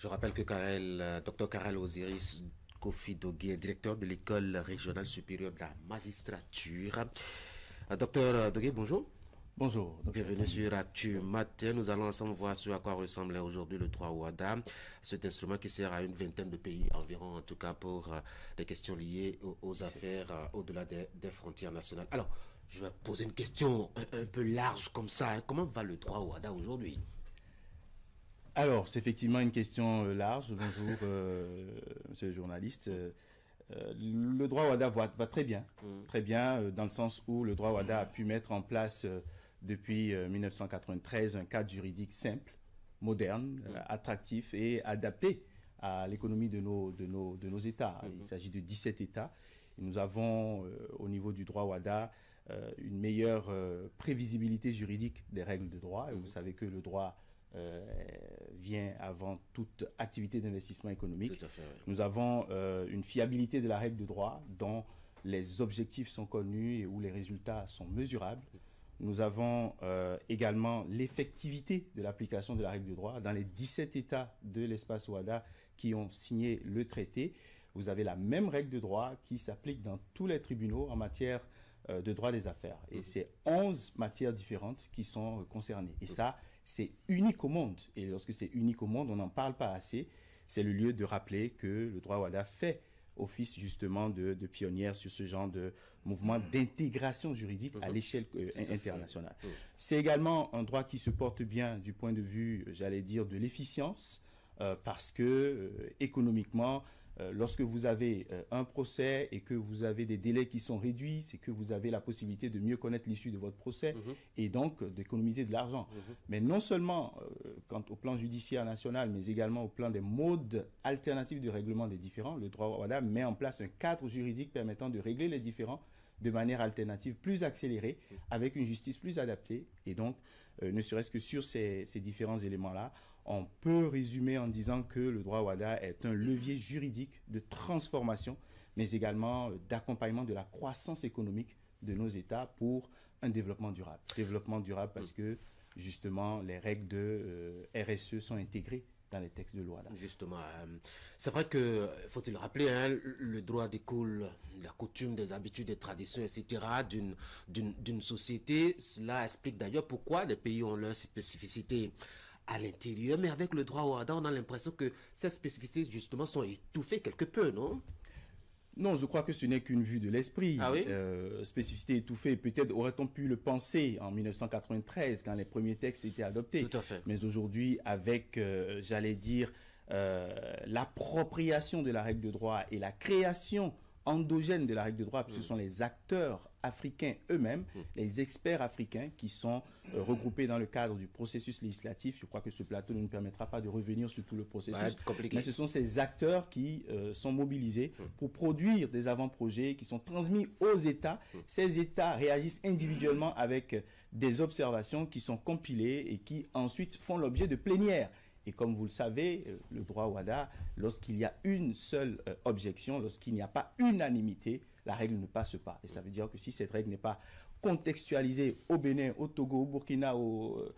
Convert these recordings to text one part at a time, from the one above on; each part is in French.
Je rappelle que Dr Karel Osiris Kofi Dogué est directeur de l'école régionale supérieure de la magistrature. Docteur Dogué, bonjour. Bonjour. Bienvenue sur Actu Matin. Nous allons ensemble voir ce à quoi ressemble aujourd'hui le droit WADA, cet instrument qui sert à une vingtaine de pays environ, en tout cas pour les questions liées aux affaires au-delà des frontières nationales. Alors, je vais poser une question un peu large comme ça. Comment va le droit WADA aujourd'hui? Alors, c'est effectivement une question large. Bonjour, monsieur le journaliste. Le droit WADA va très bien, dans le sens où le droit WADA a pu mettre en place depuis 1993 un cadre juridique simple, moderne, attractif et adapté à l'économie de nos États. Il s'agit de 17 États. Et nous avons, au niveau du droit WADA, une meilleure prévisibilité juridique des règles de droit. Et vous savez que le droit vient avant toute activité d'investissement économique. Tout à fait, oui. Nous avons une fiabilité de la règle de droit dont les objectifs sont connus et où les résultats sont mesurables. Nous avons également l'effectivité de l'application de la règle de droit dans les 17 États de l'espace WADA qui ont signé le traité. Vous avez la même règle de droit qui s'applique dans tous les tribunaux en matière de droit des affaires. Et c'est 11 matières différentes qui sont concernées. Et ça, c'est unique au monde. Et lorsque c'est unique au monde, on n'en parle pas assez. C'est le lieu de rappeler que le droit WADA fait office justement de pionnière sur ce genre de mouvement d'intégration juridique à l'échelle internationale. C'est également un droit qui se porte bien du point de vue, j'allais dire, de l'efficience, parce que économiquement, lorsque vous avez un procès et que vous avez des délais qui sont réduits, c'est que vous avez la possibilité de mieux connaître l'issue de votre procès et donc d'économiser de l'argent. Mais non seulement quant au plan judiciaire national, mais également au plan des modes alternatifs de règlement des différends, le droit WADA met en place un cadre juridique permettant de régler les différends de manière alternative, plus accélérée, avec une justice plus adaptée. Et donc, ne serait-ce que sur ces différents éléments-là, on peut résumer en disant que le droit WADA est un levier juridique de transformation, mais également d'accompagnement de la croissance économique de nos États pour un développement durable. Développement durable parce que, justement, les règles de RSE sont intégrées dans les textes de loi. Justement, c'est vrai que, faut-il le rappeler, hein, le droit découle de la coutume, des habitudes, des traditions, etc., d'une société. Cela explique d'ailleurs pourquoi les pays ont leurs spécificités à l'intérieur, mais avec le droit WADA, on a l'impression que ces spécificités, justement, sont étouffées quelque peu, non? Non, je crois que ce n'est qu'une vue de l'esprit. Ah oui? Spécificité étouffée, peut-être aurait-on pu le penser en 1993 quand les premiers textes étaient adoptés. Tout à fait. Mais aujourd'hui, avec, j'allais dire, l'appropriation de la règle de droit et la création endogène de la règle de droit, ce sont les acteurs africains eux-mêmes, les experts africains qui sont regroupés dans le cadre du processus législatif. Je crois que ce plateau ne nous permettra pas de revenir sur tout le processus, mais ce sont ces acteurs qui sont mobilisés pour produire des avant-projets qui sont transmis aux États. Ces États réagissent individuellement avec des observations qui sont compilées et qui ensuite font l'objet de plénières. Et comme vous le savez, le droit WADA, lorsqu'il y a une seule objection, lorsqu'il n'y a pas unanimité, la règle ne passe pas. Et ça veut dire que si cette règle n'est pas contextualisée au Bénin, au Togo, au Burkina, au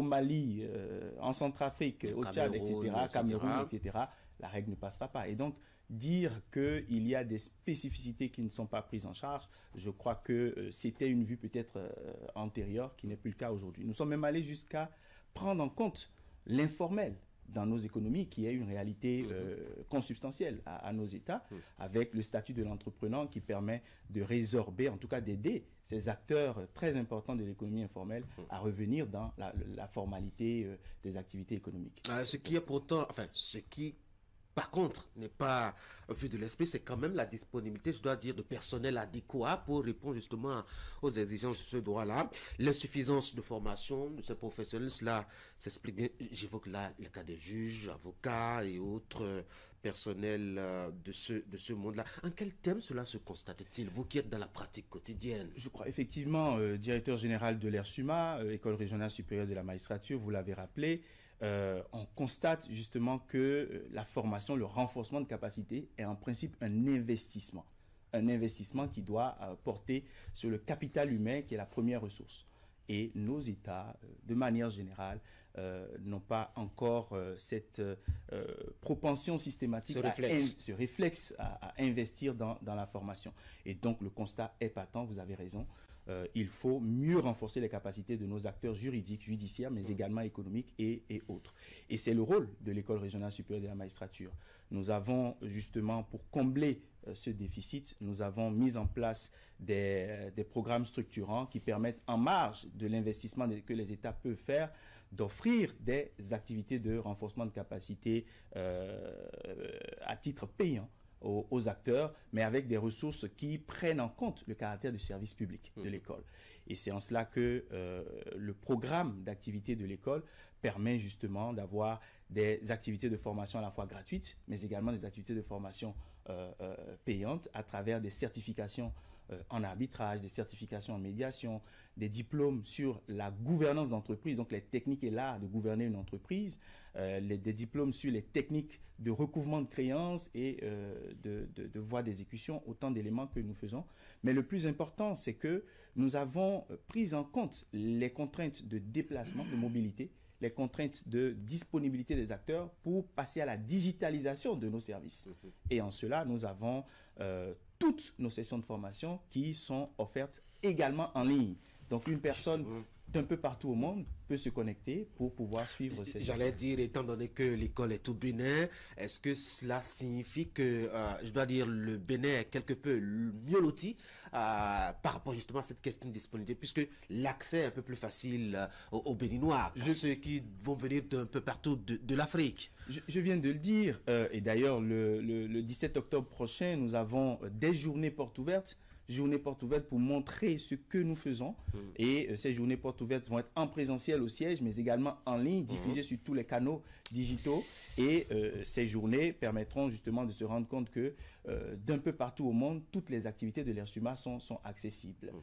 Mali, en Centrafrique, au Tchad, etc., Cameroun, etc., la règle ne passera pas. Et donc, dire qu'il y a des spécificités qui ne sont pas prises en charge, je crois que c'était une vue peut-être antérieure, qui n'est plus le cas aujourd'hui. Nous sommes même allés jusqu'à prendre en compte l'informel dans nos économies, qui est une réalité consubstantielle à nos États, avec le statut de l'entrepreneur qui permet de résorber, en tout cas d'aider ces acteurs très importants de l'économie informelle à revenir dans la formalité des activités économiques. Ce qui est pourtant, enfin, ce qui par contre n'est pas vu de l'esprit, c'est quand même la disponibilité, je dois dire, de personnel adéquat pour répondre justement aux exigences de ce droit-là. L'insuffisance de formation de ces professionnels, cela s'explique bien. J'évoque là le cas des juges, avocats et autres personnels de ce monde-là. En quel termes cela se constate-t-il, vous qui êtes dans la pratique quotidienne? Je crois effectivement, directeur général de l'ERSUMA, École régionale supérieure de la magistrature, vous l'avez rappelé, on constate justement que la formation, le renforcement de capacité est en principe un investissement. Un investissement qui doit porter sur le capital humain qui est la première ressource. Et nos États, de manière générale, n'ont pas encore cette propension systématique, ce réflexe à investir dans la formation. Et donc le constat est patent, vous avez raison. Il faut mieux renforcer les capacités de nos acteurs juridiques, judiciaires, mais également économiques et autres. Et c'est le rôle de l'École régionale supérieure de la magistrature. Nous avons justement, pour combler ce déficit, nous avons mis en place des programmes structurants qui permettent, en marge de l'investissement que les États peuvent faire, d'offrir des activités de renforcement de capacité à titre payant aux acteurs, mais avec des ressources qui prennent en compte le caractère de service public de l'école. Et c'est en cela que le programme d'activité de l'école permet justement d'avoir des activités de formation à la fois gratuites, mais également des activités de formation payantes à travers des certifications en arbitrage, des certifications en médiation, des diplômes sur la gouvernance d'entreprise, donc les techniques et l'art de gouverner une entreprise, des diplômes sur les techniques de recouvrement de créances et de voies d'exécution, autant d'éléments que nous faisons. Mais le plus important, c'est que nous avons pris en compte les contraintes de déplacement, de mobilité, les contraintes de disponibilité des acteurs pour passer à la digitalisation de nos services. Et en cela, nous avons toutes nos sessions de formation qui sont offertes également en ligne. Donc, une personne d'un peu partout au monde peut se connecter pour pouvoir suivre ces sessions. J'allais dire, étant donné que l'école est au Bénin, est-ce que cela signifie que, je dois dire, le Bénin est quelque peu mieux loti par rapport justement à cette question de disponibilité, puisque l'accès est un peu plus facile aux Béninois, ceux qui vont venir d'un peu partout de l'Afrique. Je viens de le dire, et d'ailleurs, le 17 octobre prochain, nous avons des journées portes ouvertes pour montrer ce que nous faisons. Et ces journées portes ouvertes vont être en présentiel au siège, mais également en ligne, diffusées sur tous les canaux digitaux. Et ces journées permettront justement de se rendre compte que d'un peu partout au monde, toutes les activités de l'ERSUMA sont accessibles.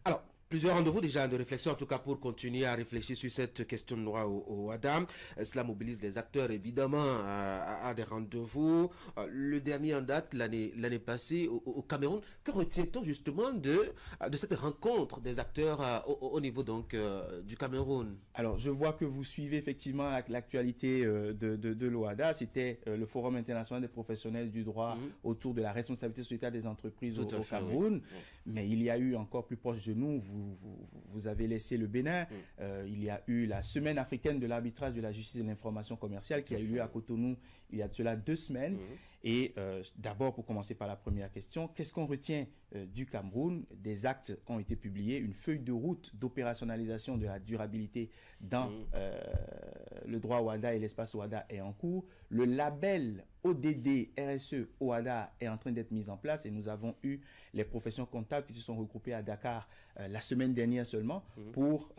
Alors, plusieurs rendez-vous déjà de réflexion, en tout cas pour continuer à réfléchir sur cette question de loi au WADA. Cela mobilise les acteurs évidemment à des rendez-vous. Le dernier en date, l'année passée au Cameroun. Que retient-on justement de cette rencontre des acteurs au niveau donc du Cameroun? Alors, je vois que vous suivez effectivement l'actualité de l'OADA. C'était le Forum international des professionnels du droit autour de la responsabilité sociétale des entreprises au Cameroun. Oui. Mais il y a eu encore plus proche de nous, vous avez laissé le Bénin. Il y a eu la Semaine africaine de l'arbitrage de la justice et de l'information commerciale qui a eu lieu à Cotonou il y a de cela 2 semaines. Et d'abord, pour commencer par la première question, qu'est-ce qu'on retient du Cameroun? Des actes ont été publiés, une feuille de route d'opérationnalisation de la durabilité dans le droit OADA et l'espace OADA est en cours. Le label ODD RSE OADA est en train d'être mis en place et nous avons eu les professions comptables qui se sont regroupées à Dakar la semaine dernière seulement pour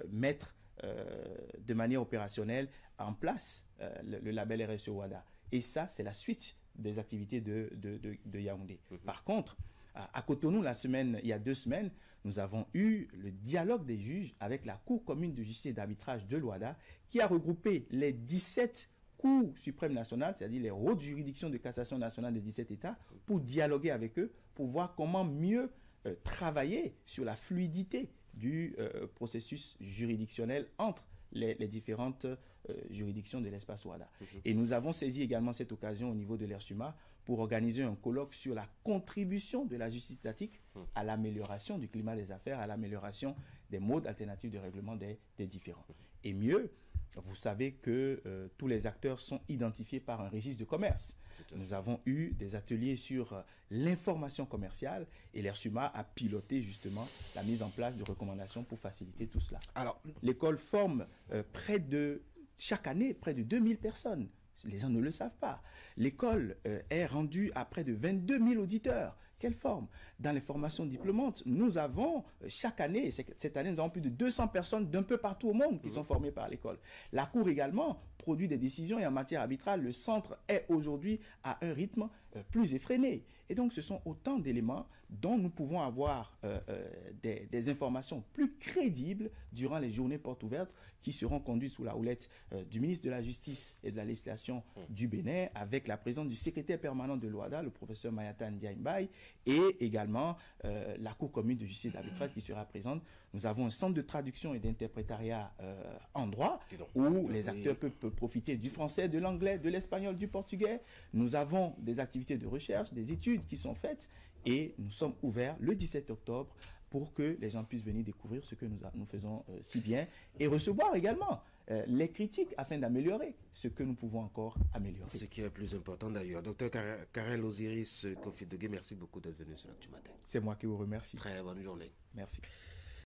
mettre de manière opérationnelle en place le label RSE OADA. Et ça, c'est la suite des activités de Yaoundé. Par contre, à Cotonou, il y a 2 semaines, nous avons eu le dialogue des juges avec la Cour commune de justice et d'arbitrage de l'OADA qui a regroupé les 17 cours suprêmes nationales, c'est-à-dire les hautes juridictions de cassation nationale des 17 États, pour dialoguer avec eux, pour voir comment mieux travailler sur la fluidité du processus juridictionnel entre les différentes juridictions de l'espace OADA. Et nous avons saisi également cette occasion au niveau de l'ERSUMA pour organiser un colloque sur la contribution de la justice étatique à l'amélioration du climat des affaires, à l'amélioration des modes alternatifs de règlement des différends. Et mieux, vous savez que tous les acteurs sont identifiés par un registre de commerce. Nous avons eu des ateliers sur l'information commerciale et l'ERSUMA a piloté justement la mise en place de recommandations pour faciliter tout cela. Alors, l'école forme chaque année près de 2000 personnes. Les gens ne le savent pas. L'école est rendue à près de 22 000 auditeurs. Quelle forme? Dans les formations diplômantes, nous avons chaque année, cette année, nous avons plus de 200 personnes d'un peu partout au monde qui sont formées par l'école. La Cour également produit des décisions et en matière arbitrale, le centre est aujourd'hui à un rythme plus effréné. Et donc, ce sont autant d'éléments dont nous pouvons avoir des informations plus crédibles durant les journées portes ouvertes qui seront conduites sous la houlette du ministre de la Justice et de la législation du Bénin avec la présence du secrétaire permanent de l'OADA, le professeur Mayata Ndiaye Mbaye, et également la Cour commune de justice et d'arbitrage qui sera présente. Nous avons un centre de traduction et d'interprétariat en droit où les acteurs peuvent profiter du français, de l'anglais, de l'espagnol, du portugais. Nous avons des activités de recherche, des études qui sont faites et nous sommes ouverts le 17 octobre pour que les gens puissent venir découvrir ce que nous faisons si bien et recevoir également les critiques afin d'améliorer ce que nous pouvons encore améliorer. Ce qui est le plus important d'ailleurs. Docteur Karel Osiris Kofi Dogué, merci beaucoup d'être venu sur l'Actu Matin. C'est moi qui vous remercie. Très bonne journée. Merci.